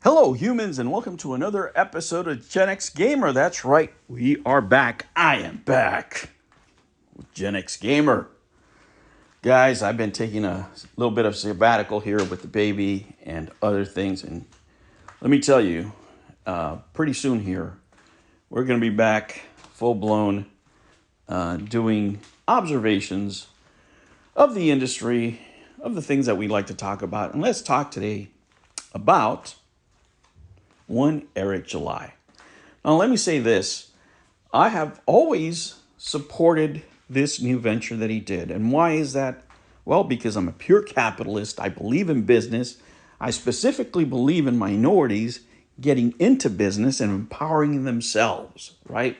Hello, humans, and welcome to another episode of Gen X Gamer. That's right, we are back. I am back with Gen X Gamer. Guys, I've been taking a little bit of sabbatical here with the baby and other things, and let me tell you, pretty soon here, we're going to be back full-blown doing observations of the industry, of the things that we like to talk about. And let's talk today about one Eric July. Now, let me say this. I have always supported this new venture that he did. And why is that? Well, because I'm a pure capitalist. I believe in business. I specifically believe in minorities getting into business and empowering themselves, right?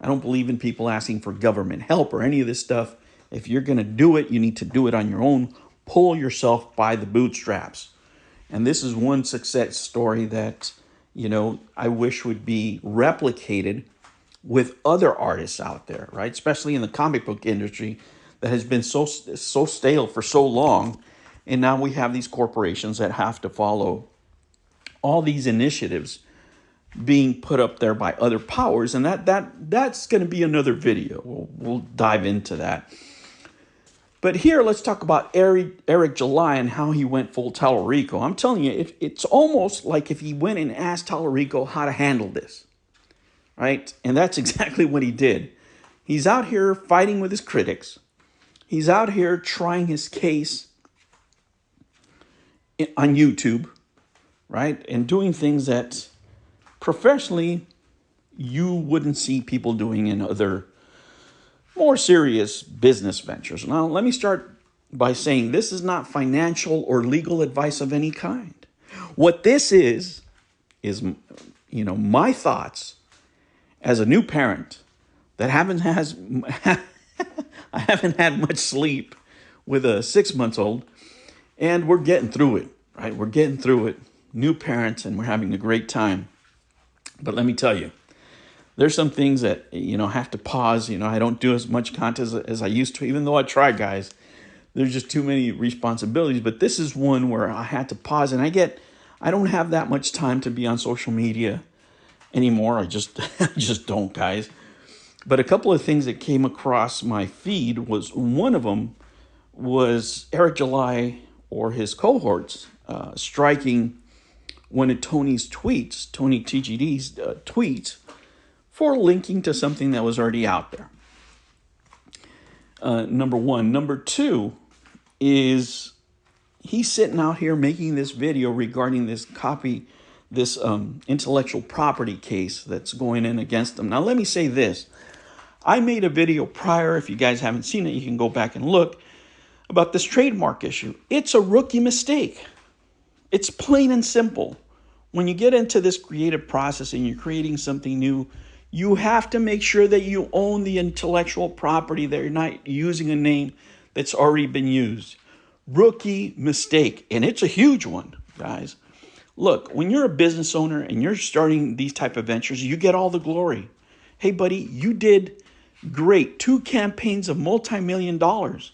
I don't believe in people asking for government help or any of this stuff. If you're going to do it, you need to do it on your own. Pull yourself by the bootstraps. And this is one success story that I wish would be replicated with other artists out there, right? Especially in the comic book industry that has been so stale for so long. And now we have these corporations that have to follow all these initiatives being put up there by other powers. And that's going to be another video. We'll dive into that. But here, let's talk about Eric July and how he went full Tallarico. I'm telling you, it's almost like if he went and asked Tallarico how to handle this, right? And that's exactly what he did. He's out here fighting with his critics. He's out here trying his case on YouTube, right? And doing things that professionally you wouldn't see people doing in other more serious business ventures. Now, let me start by saying this is not financial or legal advice of any kind. What this is my thoughts as a new parent that I haven't had much sleep with a 6-month-old, and we're getting through it, right? We're getting through it. New parents, and we're having a great time. But let me tell you, there's some things that, have to pause. I don't do as much content as I used to, even though I try, guys. There's just too many responsibilities. But this is one where I had to pause. And I don't have that much time to be on social media anymore. I just don't, guys. But a couple of things that came across my feed one of them was Eric July or his cohorts striking one of Tony TGD's tweets, for linking to something that was already out there. Number one. Number two is he's sitting out here making this video regarding this intellectual property case that's going in against him. Now, let me say this. I made a video prior. If you guys haven't seen it, you can go back and look about this trademark issue. It's a rookie mistake. It's plain and simple. When you get into this creative process and you're creating something new, you have to make sure that you own the intellectual property, that you're not using a name that's already been used. Rookie mistake. And it's a huge one, guys. Look, when you're a business owner and you're starting these type of ventures, you get all the glory. Hey, buddy, you did great. 2 campaigns of multi-million dollars.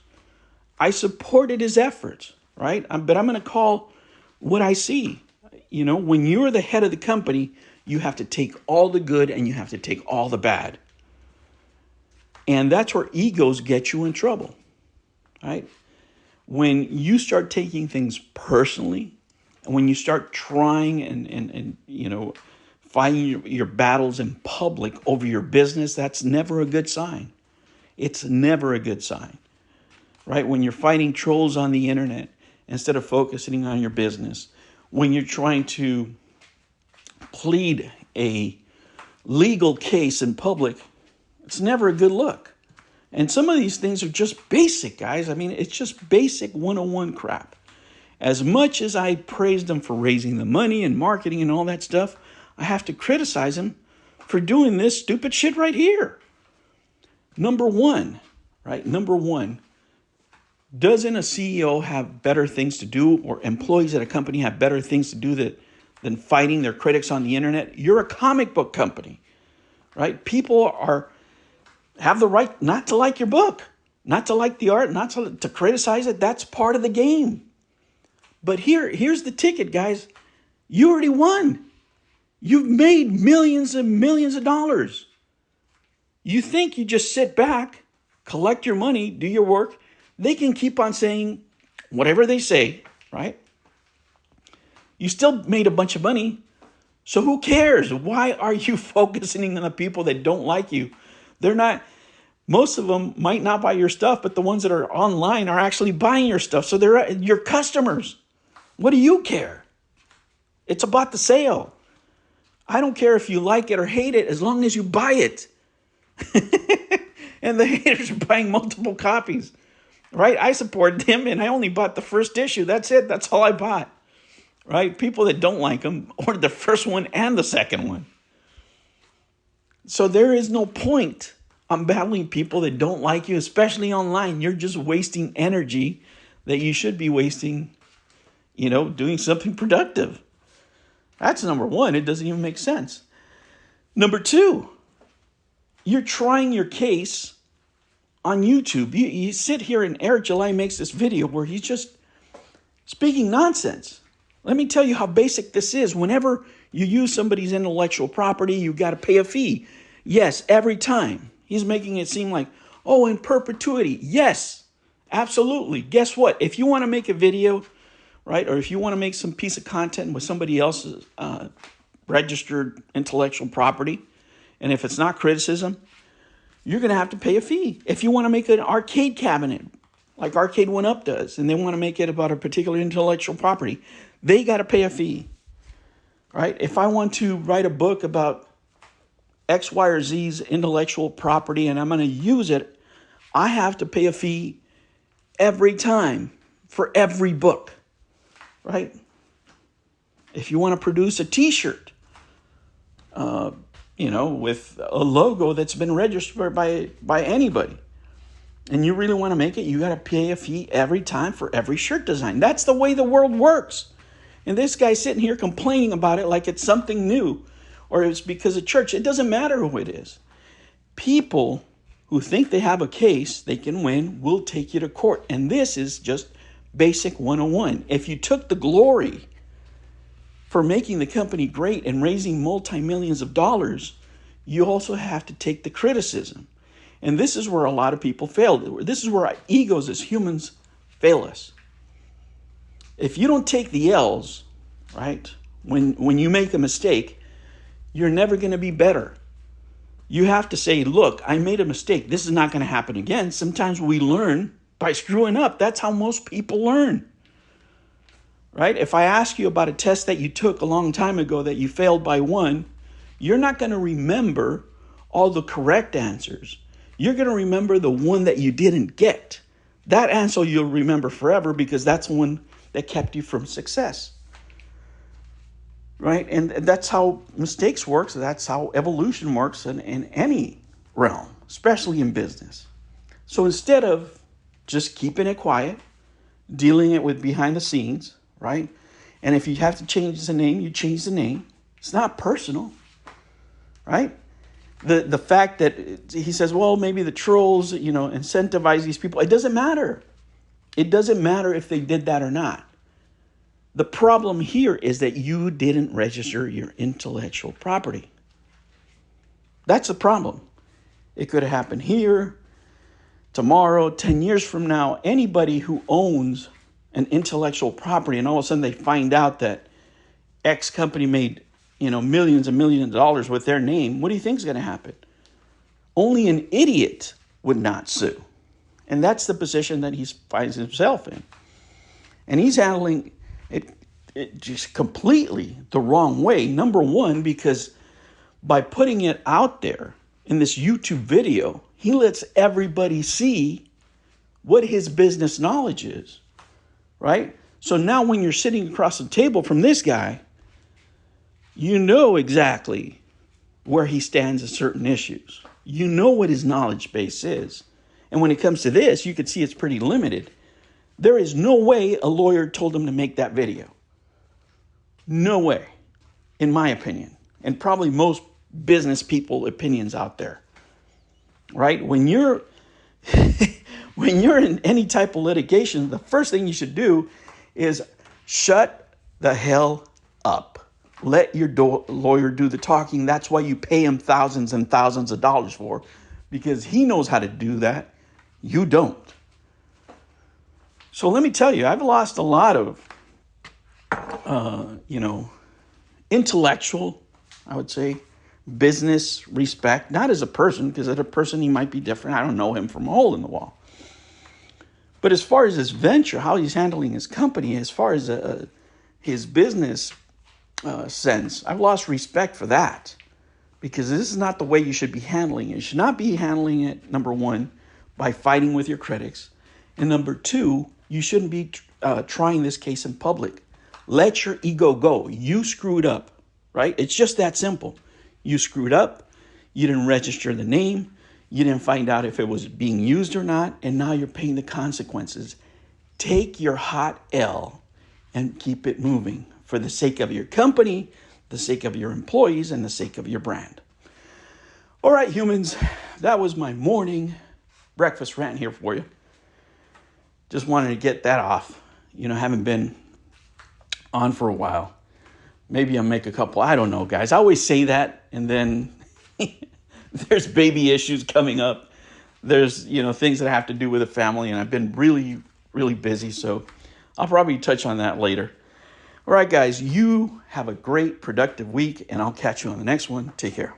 I supported his efforts, right? But I'm going to call what I see. When you're the head of the company, you have to take all the good and you have to take all the bad. And that's where egos get you in trouble, right? When you start taking things personally, and when you start trying and fighting your battles in public over your business, that's never a good sign. It's never a good sign, right? When you're fighting trolls on the internet instead of focusing on your business, when you're trying to plead a legal case in public, it's never a good look. And some of these things are just basic, guys. I mean, it's just basic 101 crap. As much as I praised him for raising the money and marketing and all that stuff, I have to criticize him for doing this stupid shit right here. Number one, doesn't a CEO have better things to do, or employees at a company have better things to do than fighting their critics on the internet? You're a comic book company, right? People have the right not to like your book, not to like the art, not to criticize it. That's part of the game. But here's the ticket, guys. You already won. You've made millions and millions of dollars. You think you just sit back, collect your money, do your work. They can keep on saying whatever they say, right? You still made a bunch of money. So who cares? Why are you focusing on the people that don't like you? They're not, most of them might not buy your stuff, but the ones that are online are actually buying your stuff. So they're your customers. What do you care? It's about the sale. I don't care if you like it or hate it, as long as you buy it. And the haters are buying multiple copies, right? I supported him and I only bought the first issue. That's it. That's all I bought, right? People that don't like him ordered the first one and the second one. So there is no point on battling people that don't like you, especially online. You're just wasting energy that you should be wasting, doing something productive. That's number one. It doesn't even make sense. Number two, you're trying your case on YouTube. You sit here and Eric July makes this video where he's just speaking nonsense. Let me tell you how basic this is. Whenever you use somebody's intellectual property, you got to pay a fee. Yes, every time. He's making it seem like, oh, in perpetuity. Yes, absolutely. Guess what? If you want to make a video, right, or if you want to make some piece of content with somebody else's registered intellectual property, and if it's not criticism, you're going to have to pay a fee. If you want to make an arcade cabinet, like Arcade 1-Up does, and they want to make it about a particular intellectual property, they got to pay a fee, right? If I want to write a book about X, Y, or Z's intellectual property and I'm going to use it, I have to pay a fee every time for every book, right? If you want to produce a T-shirt, with a logo that's been registered by anybody, and you really want to make it, you got to pay a fee every time for every shirt design. That's the way the world works. And this guy's sitting here complaining about it like it's something new or it's because of church. It doesn't matter who it is. People who think they have a case they can win will take you to court. And this is just basic 101. If you took the glory for making the company great and raising multi-millions of dollars, you also have to take the criticism. And this is where a lot of people fail. This is where our egos as humans fail us. If you don't take the L's, right, when you make a mistake, you're never going to be better. You have to say, look, I made a mistake. This is not going to happen again. Sometimes we learn by screwing up. That's how most people learn. Right? If I ask you about a test that you took a long time ago that you failed by one, you're not going to remember all the correct answers. You're going to remember the one that you didn't get. That answer you'll remember forever because that's the one that kept you from success. Right? And that's how mistakes work. That's how evolution works in any realm, especially in business. So instead of just keeping it quiet, dealing it with behind the scenes, right? And if you have to change the name, you change the name. It's not personal, right? The fact that he says, well, maybe the trolls, incentivize these people. It doesn't matter. It doesn't matter if they did that or not. The problem here is that you didn't register your intellectual property. That's the problem. It could have happened here, tomorrow, 10 years from now. Anybody who owns an intellectual property and all of a sudden they find out that X company made, millions and millions of dollars with their name, what do you think is going to happen? Only an idiot would not sue. And that's the position that he finds himself in. And he's handling it just completely the wrong way. Number one, because by putting it out there in this YouTube video, he lets everybody see what his business knowledge is. Right? So now when you're sitting across the table from this guy, you know exactly where he stands in certain issues. You know what his knowledge base is. And when it comes to this, you can see it's pretty limited. There is no way a lawyer told him to make that video. No way, in my opinion, and probably most business people opinions out there. Right? When you're in any type of litigation, the first thing you should do is shut the hell up. Let your lawyer do the talking. That's why you pay him thousands and thousands of dollars for, because he knows how to do that. You don't. So let me tell you, I've lost a lot of, intellectual, I would say, business respect. Not as a person, because as a person he might be different. I don't know him from a hole in the wall. But as far as his venture, how he's handling his company, as far as his business sense, I've lost respect for that, because this is not the way you should be handling it. You should not be handling it, number one, by fighting with your critics. And number two, you shouldn't be trying this case in public. Let your ego go. You screwed up, right? It's just that simple. You screwed up. You didn't register the name. You didn't find out if it was being used or not. And now you're paying the consequences. Take your hot L and keep it moving for the sake of your company, the sake of your employees, and the sake of your brand. All right, humans, that was my morning breakfast rant here for you. Just wanted to get that off. Haven't been on for a while. Maybe I'll make a couple. I don't know, guys. I always say that, and then there's baby issues coming up. There's, things that have to do with the family, and I've been really, really busy, so I'll probably touch on that later. All right, guys, you have a great, productive week, and I'll catch you on the next one. Take care.